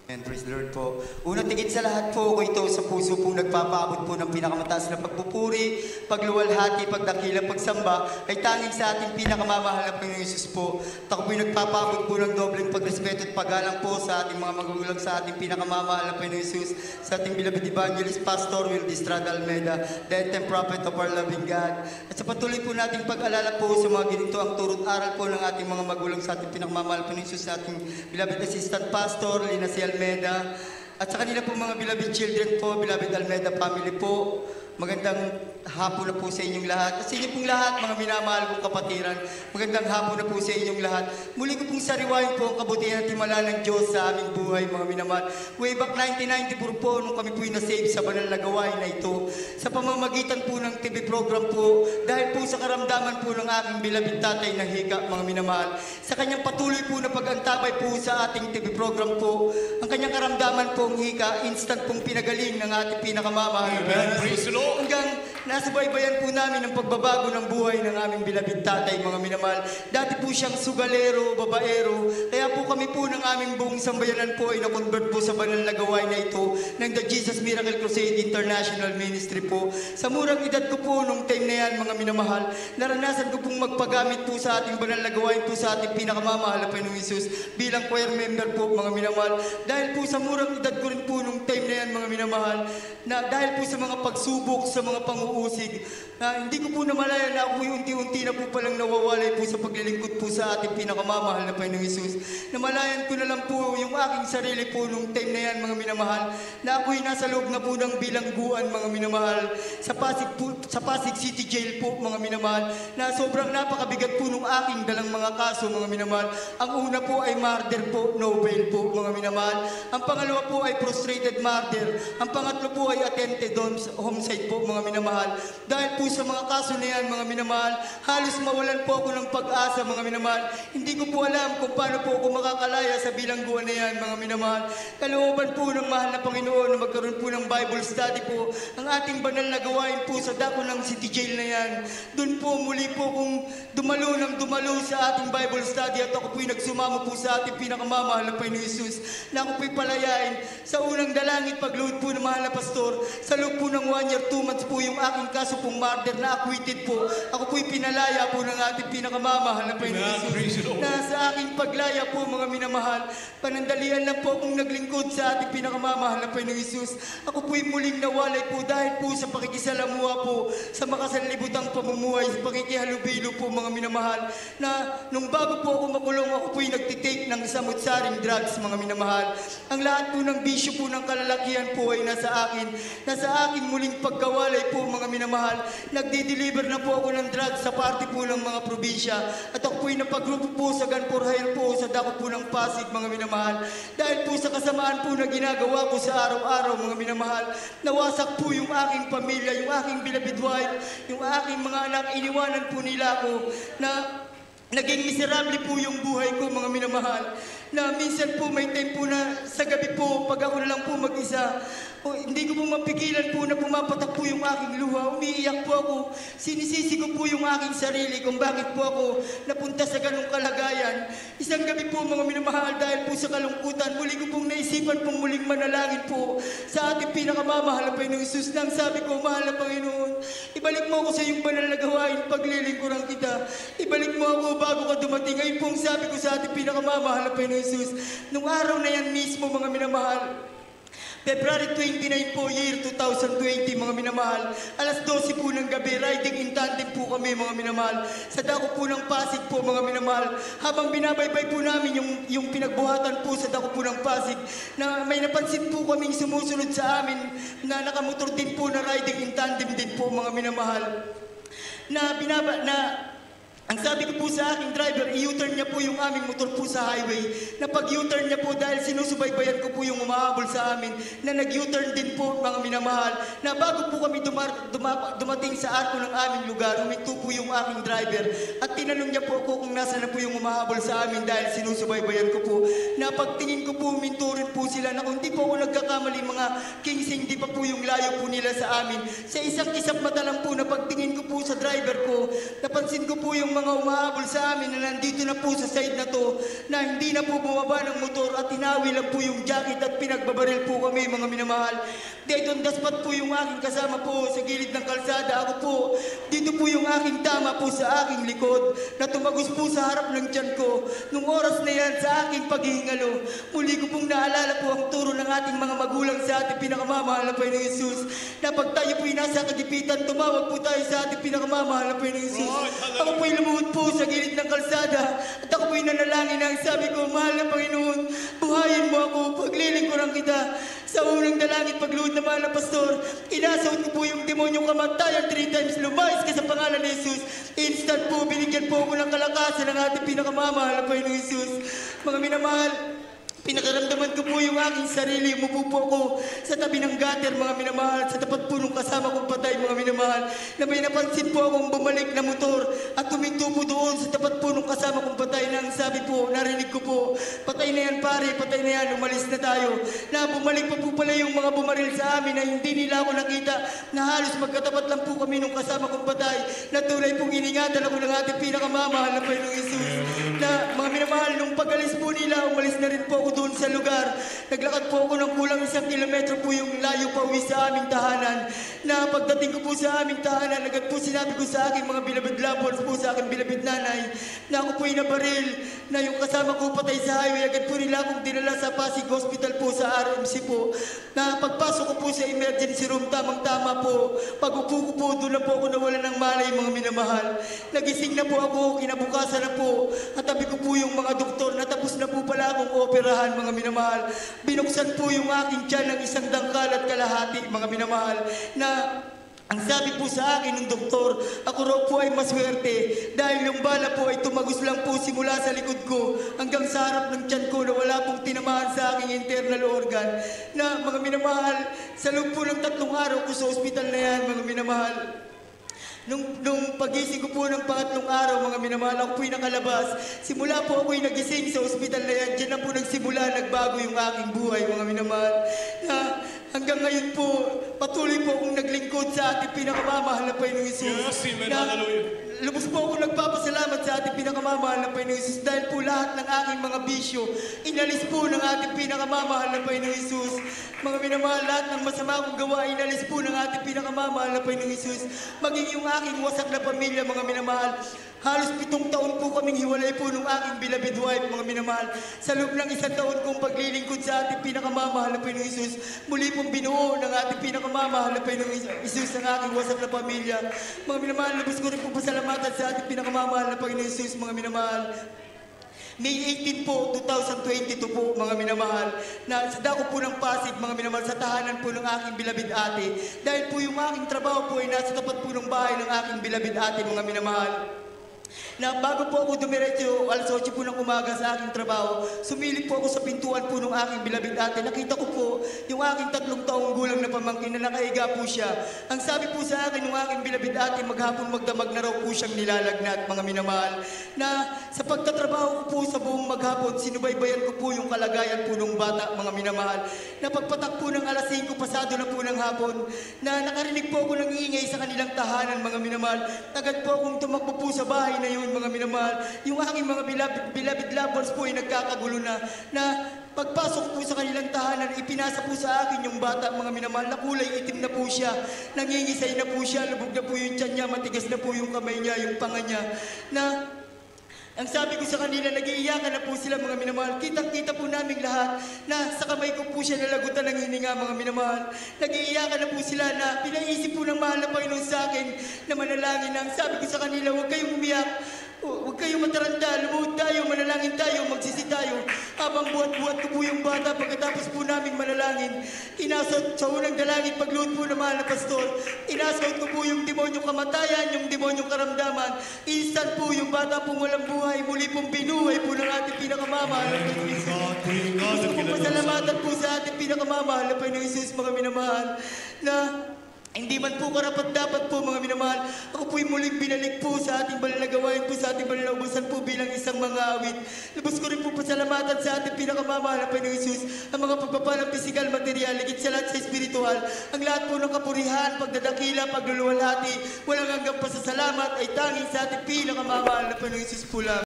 And praise the Lord po. Unang tigit sa lahat po, ako ito sa puso pong nagpapaabot po ng pinakamataas na pagpupuri, pagluwalhati, pagdakila, pagsamba, ay tanging sa ating pinakamamahal na Panginoong Hesus po. At ako po'y nagpapaabot po ng dobleng pagrespeto at paggalang po sa ating mga magulang, sa ating pinakamamahal na Panginoong Hesus, sa ating beloved evangelist, Pastor Will Distrada Almeida, the end prophet of our loving God. At sa patuloy po nating pag-alala po sa mga ganito ang turot aral po ng ating mga magulang sa ating pinakamamahal na Panginoong Hesus, sa ating beloved assistant pastor, Lina C. Almeida, at sa kanila po mga beloved children po, beloved Almeida family po. Magandang hapon na po sa inyong lahat. At sa inyo pong lahat, mga minamahal kong kapatiran, magandang hapon na po sa inyong lahat. Muli ko pong sariwain po ang kabutihan at himala ng Diyos sa aming buhay, mga minamahal. Way back 1994 po, nung kami po'y nasave sa banal na gawain na ito, sa pamamagitan po ng TV program po, dahil po sa karamdaman po ng aking beloved tatay na hika, mga minamahal. Sa kanyang patuloy po na pag-antabay po sa ating TV program po, ang kanyang karamdaman pong hika, instant pong pinagaling ng ating pinakamamahal. Amen. Praise the Lord. Hanggang nasubaybayan po namin ang pagbabago ng buhay ng aming beloved tatay, mga minamahal. Dati po siyang sugalero, babaero, kaya po kami po ng aming buong sambayanan po ay na-convert po sa banal na gawain na ito ng The Jesus Miracle Crusade International Ministry po. Sa murang edad ko po nung time na yan, mga minamahal, naranasan ko pong magpagamit po sa ating banal na gawain po sa ating pinakamamahal na Panginoong Hesus bilang choir member po, mga minamahal. Dahil po sa murang edad ko rin po nung time na yan, mga minamahal, na dahil po sa mga pagsubok, sa mga panguusig, na hindi ko po namalaya na ako unti-unti na po palang nawawalay po sa paglilingkod po sa ating pinakamamahal na Panginoong Hesus. Namalayan ko na lang po yung aking sarili po nung time na yan, mga minamahal, na ako'y nasa loob na po ng bilangguan, mga minamahal, sa Pasig City Jail po, mga minamahal, na sobrang napakabigat po nung aking dalang mga kaso, mga minamahal. Ang una po ay murder po, no bail po, mga minamahal. Ang pangalawa po ay frustrated murder. Ang pangatlo po ay attempted homicide po, mga minamahal. Dahil po sa mga kaso na yan, mga minamahal, halos mawalan po ako ng pag-asa, mga minamahal. Hindi ko po alam kung paano po ako makakalaya sa bilangguan na yan, mga minamahal. Kalooban po ng mahal na Panginoon na magkaroon po ng Bible study po, ang ating banal na gawain po sa dako ng City Jail na yan. Doon po muli po kung dumalo sa ating Bible study at ako po'y nagsumama po sa ating pinakamamahal na Panginoon Hesus, na ako po'y palayain sa unang dalangin pagluhod po ng mahal na pastor. Sa loob po ng 1 year, 2 months po yung aking kaso pong murder na acquitted po. Ako po'y pinalaya po ng ating pinakamamahal na Panginoon Hesus. Na sa aking paglaya po, mga minamahal, panandalian lang po akong naglingkod sa ating pinakamamahal na Panginoon Hesus. Ako po'y muling nawalay po dahil po sa pakikisalamuha po sa makasanlibutang pamumuhay, sa pakikihalubilo po, mga minamahal, na nung bago po ako makulong, ako po'y nagtitake ng samut-saring drugs, mga minamahal. Ang lahat po ng bisyo po ng kalalakihan po ay nasa akin. Nasa aking muling pagkawalay po, mga minamahal. Nagdi-deliver na po ako ng drugs sa party po ng mga probinsya. At ako po'y napagrupo po sa Gun for Hire po sa dako po ng Pasig, mga minamahal. Dahil po sa kasamaan po na ginagawa ko sa araw-araw, mga minamahal, nawasak po yung aking pamilya, yung aking beloved wife, yung aking mga anak. Iniwanan po nila ako na naging miserable po yung buhay ko, mga minamahal. Na minsan po may time po na sa gabi po, pag ako na lang po mag-isa, hindi ko po mapigilan po na pumapatak po yung aking luha. Umiiyak po ako. Sinisisi ko po yung aking sarili kung bakit po ako napunta sa ganong kalagayan. Isang gabi po, mga minamahal, dahil po sa kalungkutan, muli ko pong naisipan pong muling manalangin po sa ating pinakamamahal na Panginoong Hesus. Nang sabi ko, mahal na Panginoon, ibalik mo ako sa iyong banal na gawain, paglilingkuran kita. Ibalik mo ako bago ka dumating. Ngayon pong sabi ko sa ating pinakamamahal na Panginoong Hesus, nung araw na yan mismo, mga minamahal, February 29 po, year 2020, mga minamahal. Alas 12 po ng gabi, riding in tandem po kami, mga minamahal. Sa dako po ng Pasig po, mga minamahal. Habang binabaybay po namin yung pinagbuhatan po sa dako po ng Pasig, na may napansin po kaming sumusunod sa amin na nakamotor din po na riding in tandem din po, mga minamahal. Ang sabi ko po sa aking driver, i-U-turn niya po yung aming motor po sa highway. Na pag-U-turn niya po dahil sinusubaybayan ko po yung umahabol sa amin, na nag-U-turn din po, mga minamahal. Na bago po kami dumating sa arko ng aming lugar, huminto po yung aking driver. At tinanong niya po ako kung nasa na po yung umahabol sa amin dahil sinusubaybayan ko po. Na pagtingin ko po, huminto rin po sila na kung di po ako nagkakamali, mga kingsing, di pa po yung layo po nila sa amin. Sa isang isap mata lang po, na pagtingin ko po sa driver ko, napansin ko po yung mga umahabol sa amin na nandito na po sa side na to, na hindi na po bumaba ng motor at hinawi lang po yung jacket at pinagbabaril po kami, mga minamahal. Dayton daspat po yung aking kasama po sa gilid ng kalsada. Ako po, dito po yung aking tama po sa aking likod na tumagos po sa harap ng tiyan ko. Nung oras na yan sa aking paghihingalo, muli ko pong naalala po ang turo ng ating mga magulang sa ating pinakamamahal na Panginoong Hesus, na pag tayo po'y nasa kagipitan, tumawag po tayo sa ating pinakamamahal na Panginoong Hesus. Ako po'y lumuhod po sa gilid ng kalsada at ako po'y nanalangin ang sabi ko, mahal na Panginoon, buhayin mo ako, paglilingkuran kita. Sa unang dalangin pagluhod na mahal na pastor, inasahod ko po yung demonyong kamatayan 3 times, lumayas ka sa pangalan ni Jesus. Instant po, binigyan po ako ng kalakasan ng ating pinakamamahal na Panginoong Hesus. Mga minamahal, pinakaramdaman ko po yung aking sarili. Umupo po ako sa tabi ng gutter, mga minamahal, sa tapat po nung kasama kong patay, mga minamahal, na may napansin po akong bumalik na motor at tuminto po doon sa tapat po nung kasama kong patay, nang sabi po, narinig ko po, patay na yan pare, patay na yan, umalis na tayo. Na bumalik pa po pala yung mga bumaril sa amin na hindi nila ako nakita, na halos magkatapat lang po kami nung kasama kong patay, na tunay pong iningatan ako ng ating pinakamamahal na Panginoong Hesus. Na mga minamahal, nung pag-alis po nila, umalis na rin po ako doon sa lugar. Naglakad po ako ng kulang 1 kilometro po yung layo pa uwi sa aming tahanan. Na pagdating ko po sa aming tahanan, agad po sinabi ko sa aking mga bilabid lovers po, sa aking bilabid nanay, na ako po'y nabaril, na yung kasama ko patay sa highway. Agad po nila akong dinala sa Pasig Hospital po sa RMC po. Na pagpasok ko po sa emergency room, tamang-tama po. Pag-upo ko po, doon na po ako nawala ng malay, mga minamahal. Nagising na po ako, kinabukasan na po. At tabi ko po yung mga doktor, natapos na po pala akong operahan, mga minamahal. Binuksan po yung aking tiyan ng 1 dangkal at kalahati, mga minamahal, na ang sabi po sa akin ng doktor, ako raw po ay maswerte dahil yung bala po ay tumagos lang po simula sa likod ko hanggang sa harap ng tiyan ko, na wala pong tinamaan sa aking internal organ. Na mga minamahal, sa loob po ng 3 araw ko sa ospital na yan, mga minamahal, Nung pagising ko po ng 3 araw, mga minamahal, ako po'y nakalabas. Simula po ako'y nagising sa ospital na yan. Diyan na po nagsimula, nagbago yung aking buhay, mga minamahal. Na hanggang ngayon po, patuloy po akong naglingkod sa ating pinakamamahal na Panginoong Hesus. Yes, amen, hallelujah. Lubos po ako nagpapasalamat sa ating pinakamamahal na Panginoong Hesus dahil po lahat ng aking mga bisyo, inalis po ng ating pinakamamahal na Panginoong Hesus. Mga minamahal, lahat ng masama kong gawa, inalis po ng ating pinakamamahal na Panginoong Hesus. Maging yung aking wasak na pamilya, mga minamahal. Halos 7 taon po kaming hiwalay po ng aking beloved wife, mga minamahal. Sa loob ng 1 taon kong paglilingkod sa ating pinakamamahal na Panginoong Hesus, muli pong binuo ng ating pinakamamahal na Panginoong Hesus ang aking wasak na pamilya. Mga minamahal, lubos ko rin po pasalamatan sa ating pinakamamahal na Panginoong Hesus, mga minamahal. May 18 po, 2022 po, mga minamahal, na sa dako po ng Pasig, mga minamahal, sa tahanan po ng aking bilabid ate. Dahil po yung aking trabaho po ay nasa tapat po ng bahay ng aking bilabid ate, mga minamahal. Na bago po ako dumiretso, alas 8 po ng umaga sa aking trabaho, sumilip po ako sa pintuan po ng aking bilabid ate. Nakita ko po yung aking 3 taong gulang na pamangkin na nakahiga po siya. Ang sabi po sa akin ng aking bilabid ate, maghapon magdamag na raw po siyang nilalagnat, mga minamahal. Na sa pagtatrabaho ko po sa buong maghapon, sinubaybayan ko po yung kalagayan po ng bata, mga minamahal. Na pagpatak po ng alas 5, pasado na po ng hapon, na nakarinig po ako ng ingay sa kanilang tahanan, mga minamahal. Agad po akong tumakbo po sa bahay na yun, mga minamahal. Yung aking mga beloved lovers po ay nagkakagulo na pagpasok po sa kanilang tahanan, ipinasa po sa akin yung bata, mga minamahal, na kulay itim na po siya, nangingisay na po siya, lubog na po yung tiyan niya, matigas na po yung kamay niya, yung panga niya, na ang sabi ko sa kanila, nag-iiyakan na po sila, mga minamahal. Kitang-kita po naming lahat na sa kamay ko po siya nalagutan ng hininga, mga minamahal. Nag-iiyakan na po sila na pinaisip po ng mahal na Panginoon sa akin na manalangin. Ang sabi ko sa kanila, huwag kayong umiyak. Huwag kayong mataranta, lumuhod tayo, manalangin tayo, magsisi tayo. Habang buhat-buhat ko po yung bata, pagkatapos po naming manalangin, inasot sa unang dalangin, pagluhod po ng mahal na pastor, inasot ko po yung demonyong kamatayan, yung demonyong karamdaman. Instant po yung bata pong walang buhay, muli pong binuhay po ng ating pinakamamahal na Panginoong Hesus. Gusto po pasalamatan po sa ating pinakamamahal na Panginoong Hesus, mga minamahal, na Hindi man po karapat-dapat po mga minamahal. Ako po'y muling binalik po sa ating banal na gawain po sa ating banal na ubusan po bilang isang mga awit. Lubos ko rin po pasalamatan sa ating pinakamamahal na Panginoong Hesus. Ang mga pagpapalang pisikal, material, higit sa lahat sa espiritual. Ang lahat po ng kapurihan, pagdadakila, pagluluwalhati, walang hanggang pasasalamat ay tanging sa ating pinakamamahal na Panginoong Hesus po lang.